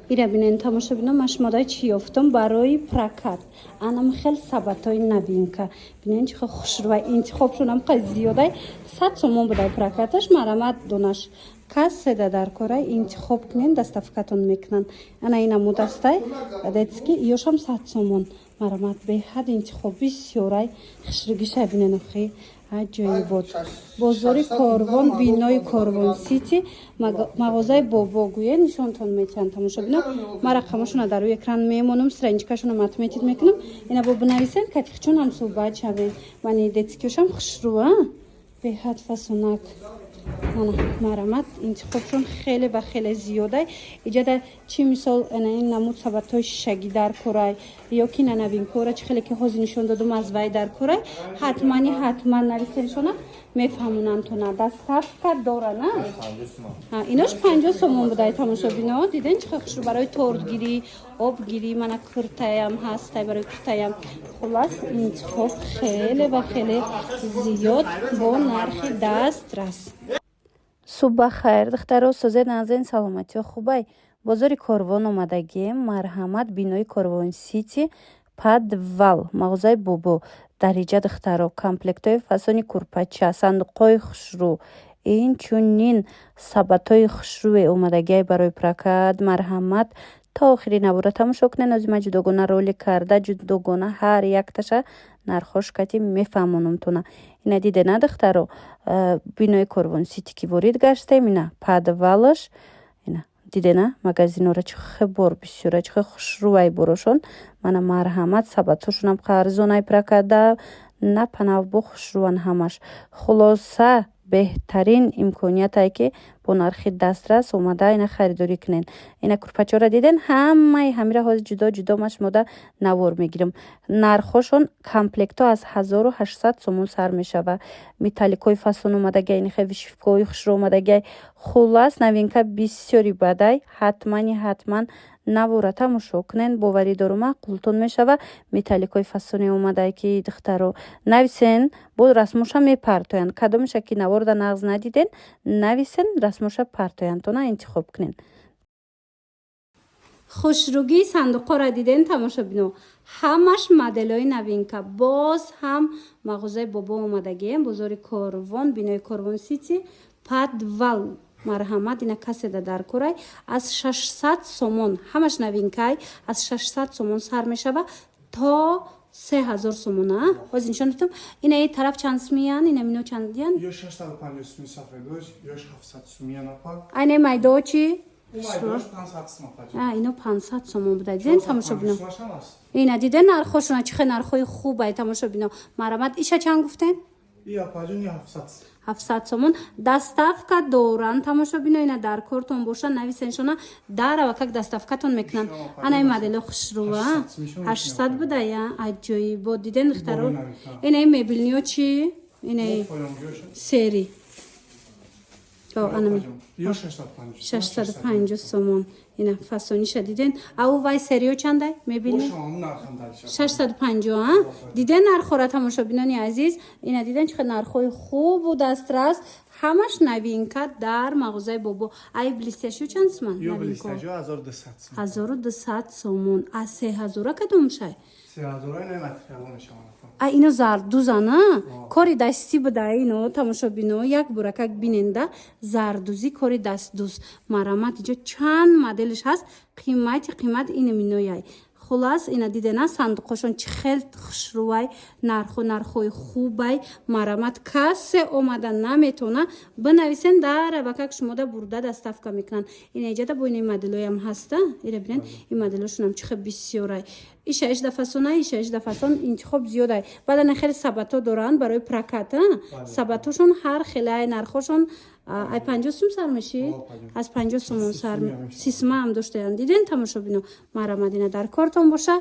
ایره بینین تماشا بینم مشماده چی یافتم برای پرکت انم خیلی سبتای نوین که بینین چه خوش رو انتخاب شدم خیلی زیاده 100 سومون بوده پرکتش مرامت دونش کس در کره انتخاب کنین دستفکتون میکنن انا اینا مو دسته دتسکی یوشم 100 سومون مرامت به حد انتخاب بسیاره خشرگیش بینین خیلی جایی بود بازار کاروان بینای کاروان سیتی مغازه بابا گویه نشانتون میتونن تماشا بینم ما رقمشون در روی اکران میمونم سرنجکشون متمتید میکنم اینا با بنویسن کتیخچون هم صحبت شوین من دتسکیشم خوشروه به حد فسونک مرامت انتخابشون خیلی و خیلی زیاده ایجاد چی مثال این نمود سبتای شگی در کره یا کی ننوین کره چه خیلی که حاضر نشون دادم از وای در کره حتما نویسنشون میفهمونن تو نه دستف کرد داره نه ایناش 50 سومون بوده تماشا بینا دیدن چه خوش رو برای توردگیری آبگیری من کرتایم هست برای کرتایم خلاص انتخاب خیلی و خیلی زیاد با نرخ دسترس صبح خیر دخترها سوزه نازن سلامتی خوبه بازار کاروان اومدگیم مرحمت بینای کاروان سیتی подвал мағозаи бобо дариҷа духтаро комплектҳои фасони курпача сандуқҳои хушрӯ инчунин сабатҳои хушрӯе омадагиай барои прокат марҳамат то охири набора тамошо кунед нозима ҷудогона ролик карда ҷудогона ҳар якташа нархош кати мефаҳмонумтуна ина дидена духтаро бинои корвон сити ки ворид гаштем ина подвалаш ина дидена магазинора чихе бор бисёра чихе хушрӯай борошон мана марҳамат сабатҳошунам қарзонай прокада на панавбо хушрӯан ҳамаш хулоса беҳтарин имкониятае ки бо нархи дастрас омада ина харидорӣ кунен ина курпачора диден ҳамаи ҳамира ҳозир ҷудо ҷудо машмода навор мегирам нархошон комплектҳо аз 1800 сомон сар мешава металликои фасон омадагиай ини хе вишивкои хушрӯ омадагиай хулас навинка бисёри бадай ҳатман навора тамошо кунен боварӣ дорум ақлтон мешава металликои фасоне омадае ки духтаро нависен бо расмоша мепартоянд кадомеша ки наворда нағз надиден нависен расмоша партояндтона интихоб кунен хушругии сандуқҳоро диден тамошо бино ҳамаш моделҳои новинка боз ҳам мағозаи бобо омадагием бозори корвон бинои корвон сити подвал марҳамат ина каседа дар курай аз 600 сомон ҳамаш новинкай аз 600 сомон сар мешава то 3000 сомон ҳозир нишон додам ина ин тараф чанд сумиян ина мино чандиян ё 650 сумия сафедош ё 700 сумия напак айне майдо чи майдош 500 сомон паҷа ино 500 сомон буда диден тамошо бино ина диден нархошона чихе нархои хубай тамошо бино марҳамат иша чанд гуфтен я паҷун я 700 сомон доставка доран тамошо бино ина дар кортон боша нависеншона дарава как доставкатон мекунан ана ин модело хушрӯа 800 буда я аҷоибо диден духтаро ина ин мебелниё чи ина сери ана 650 сомон ина фасониша диден аву вай серио чандай мебини 650 диден нархора тамошо бинони азиз ина диден чихе нархои хубу дастрас ҳамаш новинка дар мағозаи бобо ай блистяшио чанд сомон новинка 1200 сомон аз 3000 кадомшай 3000 ина материал мешавад ино зардузана кори дастӣ буда ино тамошо бино як бора как биненда зардузӣ кори дастдуз марҳамат иҷо чанд моделиш ҳаст қимат ина минояй хулас ина дидена сандуқошон чи хел хушрӯай нархои хубай марҳамат касе омада наметона бинависен дарава как шумода бурда доставка мекунан ина иҷада бо ин моделоям ҳаста ира бинен ин моделошонам чихе бисёрай иша ишда фасон интихоб зиёдай баъдана хеле сабатҳо доранд барои прокат сабатҳошон ҳар хелай нархошон ай 50 сум сар мешид аз 50 сомон сар сисма ҳам доштаянд диден тамошо бино марҳамат ина дар кортон боша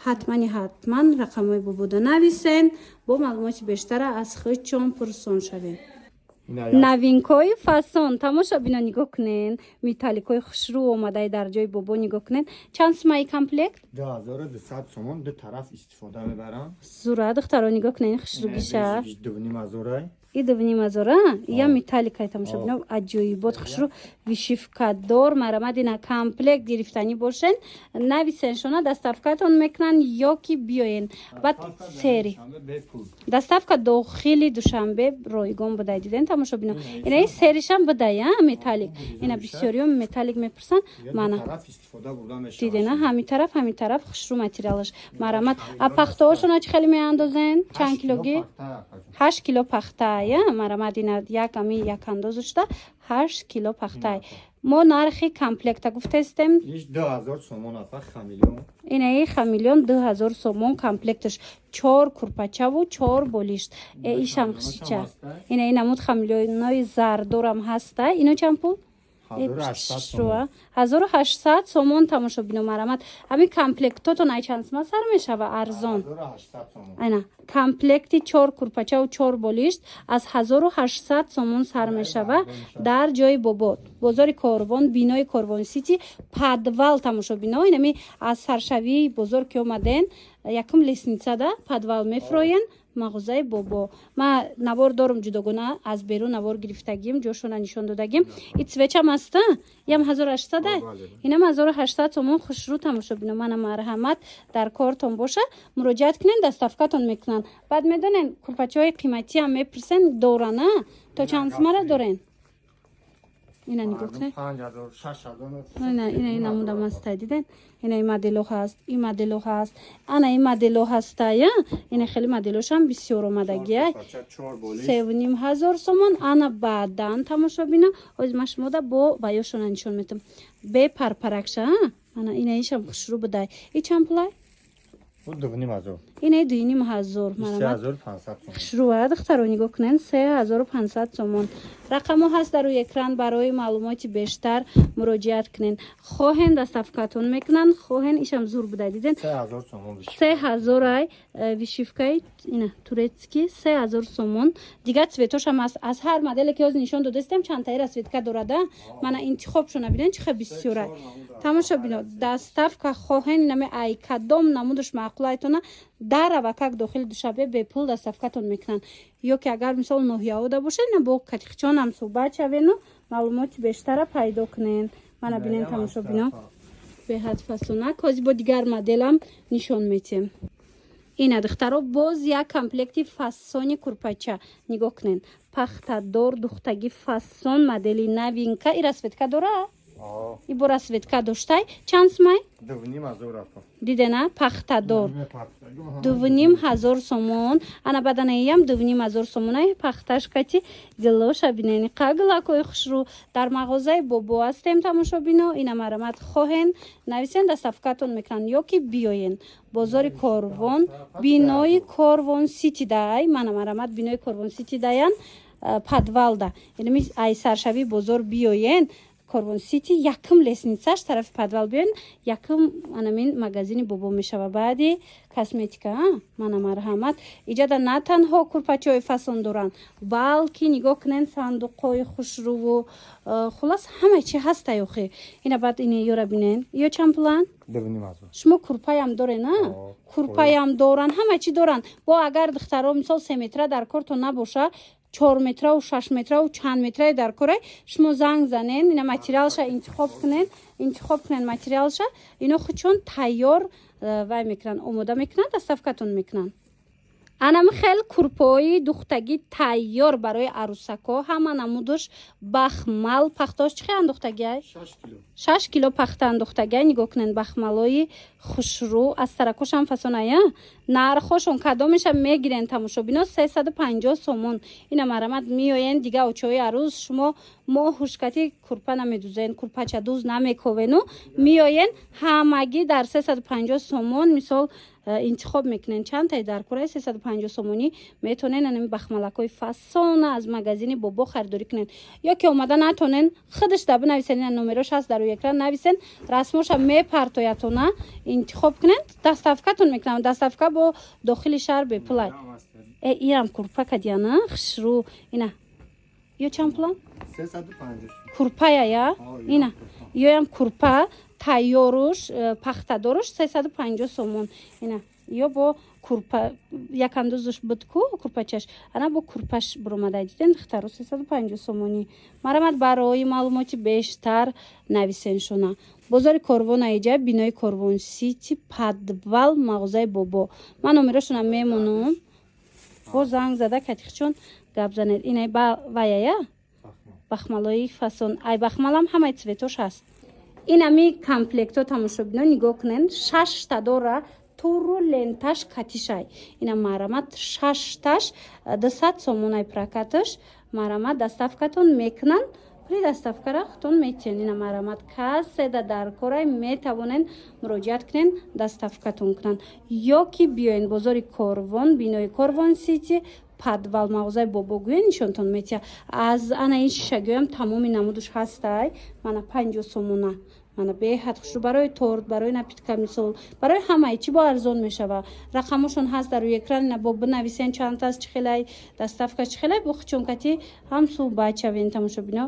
ҳатман рақамҳои бобода нависен бо маълумоти бештара аз худчон пурсон шавем новинкои фасон тамошо бино нигоҳ кунен металликои хушрӯ омадаи дар ҷои бобо нигоҳ кунен чанд сумаи комплект 2200 сомон ду тараф истифода мебарам зура духтаро нигоҳ кунен хушрӯгиша дувним азорай и дувним азора я металликай тамошо бино аҷоибот хушрӯ вишивкадор марамад ина комплект гирифтанӣ бошен нависен шона доставкатон мекунанд ё ки биёен баъд сери доставка дохили душанбе ройгон будай диден тамошобино инаи серишам будай металлик ина бисёриём металлик мепурсанд мана дидена ҳами тараф хушрӯ материалаш марамад а пахтаошона чӣ хеле меандозен чанд килоги 8 кило пахта марамад ина яками якандозушда 8 кило пахтай мо нархи комплекта гуфтестем 2000 сомон апа хамилион инаи хамилион 2000 сомон комплекташ 4 курпачаву 4 болишт ишам хишича ина инамуд хамилионои зардорам ҳаста ино чанд пул 1800 сомон тамошобино марамад ҳамин комплектотон айчансма сар мешава арзон айна комплекти 4 курпачаву 4 болишт аз 1800 сомон сар мешава дар ҷои бобот бозори корвон бинои корвон сити подвал тамошобино инами аз саршавии бозор ки омаден якум лесницада подвал мефроен мағозаи бобо ма навор дорум ҷудогона аз берун навор гирифтагим ҷошона нишон додагим и цвечам аста ям 1800 инам 1800 сомон хушрӯ тамошобино мана марҳамат дар кортон боша муроҷиат кунен доставкатон мекунанд баъд медонен курпачаҳои қиматиам мепурсен дорана то чанд сумара дорен ина нигоҳ кунед 5000 6000 ина намудам аста диден ина ин модело ҳаст ин модело ҳаст ана ин модело ҳаста ина хеле моделошам бисёр омадагия 3500 сомон ана баъдан тамошобино ҳозир ман шумода бо баёшона нишон метам бе парпаракша ана ина ишам хушрӯ будай и чанд пулай инаи 2500 марамад хушрӯа духтаро нигоҳ кунен 3500 сомон рақамо ҳаст дар рӯи экран барои маълумоти бештар муроҷиат кунен хоҳен доставкатон мекунанд хоҳен ишам зур будай диден 3000 сомон 3000 ай вишивкаи ина турецки 3000 сомон дигар цветошам аст аз ҳар моделе ки ҳозир нишон додастем чандтаи расветка дорада мана интихобшона бинен чӣ хел бисёрай тамошобино доставка хоҳен инаме ай кадом намудаш маъқулайтона дарава как дохили душабе бепул доставкатон мекунанд ё ки агар мисол ноҳияода боша ина бо катиқчонам суҳбат шавену маълумоти бештара пайдо кунен мана бинен тамошобино беҳад фасонак ҳозир бо дигар моделам нишон метем ина духтаро боз як комплекти фасони курпача нигоҳ кунен пахтадор духтаги фасон модели новинка и расветка дора и бо расветка доштай чанд сумай 2500 дидена пахтадор 2500 сомон ана баданаиям 2500 сомонай пахташкати гилоша бинени қаглакои хушрӯ дар мағозаи бобо астем тамошобино ина марамад хоҳен нависен доставкатон мекунанд ё ки биёен бозори корвон бинои корвон сити дай мана марамад бинои корвон сити даян подвалда инами ай саршави бозор биёен корвон сити якум лесницаш тарафи подвал биён якум анамин магазини бобо мешава баъди косметика мана марҳамат иҷада на танҳо курпачаҳои фасон доранд балки нигоҳ кунен сандуқҳои хушрӯву хулас ҳама чи ҳастай охи ина баъд ина ёра бинен ё чанд пулан шумо курпаям дорена курпаям доранд ҳама чи доранд бо агар духтаро мисол 3 метра дар кортон набоша 4 метраву 6 метраву чанд метраи дар корай шумо занг занен ина материалша интихоб кунен материалша ино худчон тайёр вай мекунанд омода мекунанд доставкатон мекунанд анам хел курпаҳои духтагӣ тайёр барои арӯсако ҳама намудаш бахмал пахтош чӣ хел андохтагиай 6 кило пахта андохтагиай нигоҳ кунен бахмалои хушрӯ аз таракошам фасоная нархошон кадомеша мегирен тамошобино 350 сомон ина марамад миёен дига очаҳои арӯз шумо мо ҳушкати курпа намедузен курпачадуз намековену миёен ҳамагӣ дар 350 сомон мисол интихоб мекунен чандтаи дар кораи 350 сомонӣ метонен анами бахмалакои фасона аз магазини бобо харидорӣ кунен ё ки омада натонен худашда бинависен ина номерош ҳаст дар рӯи экран нависен расмоша мепартоятона интихоб кунен доставкатон мекунанд доставка бо дохили шаҳр бепулай ирам курпа кадияна хушрӯ ина ё чанд пулан 350 курпая ина ёям курпа тайёруш пахтадоруш 350 сомон ина ё бо курпа якам дузуш буд ку курпачаш ана бо курпаш буромада диден духтару 350 сомонӣ. Марамад барои маълумоти бештар нависен шуна. Бозори Корвон аиҷа бинои Корвон Сити подвал мағозаи бобо. Ман номерошуна мемонам. Бо занг зада катихчон гап занед. Инай ваяя бахмалои фасон. Ай бахмалам ҳамаи цветош ҳаст. Инами комплектҳо тамошобино нигоҳ кунед. 6 та дора туру ленташ катишай. Ина марамад 6 таш 200 сомонай прокаташ. Марамад доставкатон мекунанд. При доставкара худтон метиён. Ина марамад каседа дар корай метавонен муроҷиат кунен доставкатон кунанд. Ё ки биёен бозори Корвон, бинои Корвон Сити подвал мағозаи бобо гӯя нишонтон метия. Аз ана ин шишагӯям тамоми намудуш ҳастай. Мана 50 сомона. Мана беҳад хушрӯ барои торт, барои напитка мисол, барои ҳамаи чӣ бо арзон мешава. Рақамошон ҳаст дар рӯи экран. Ина бо бинависен чанд аст чихелай доставка чихелай бо хучонкати ҳам су бачавен тамошобино.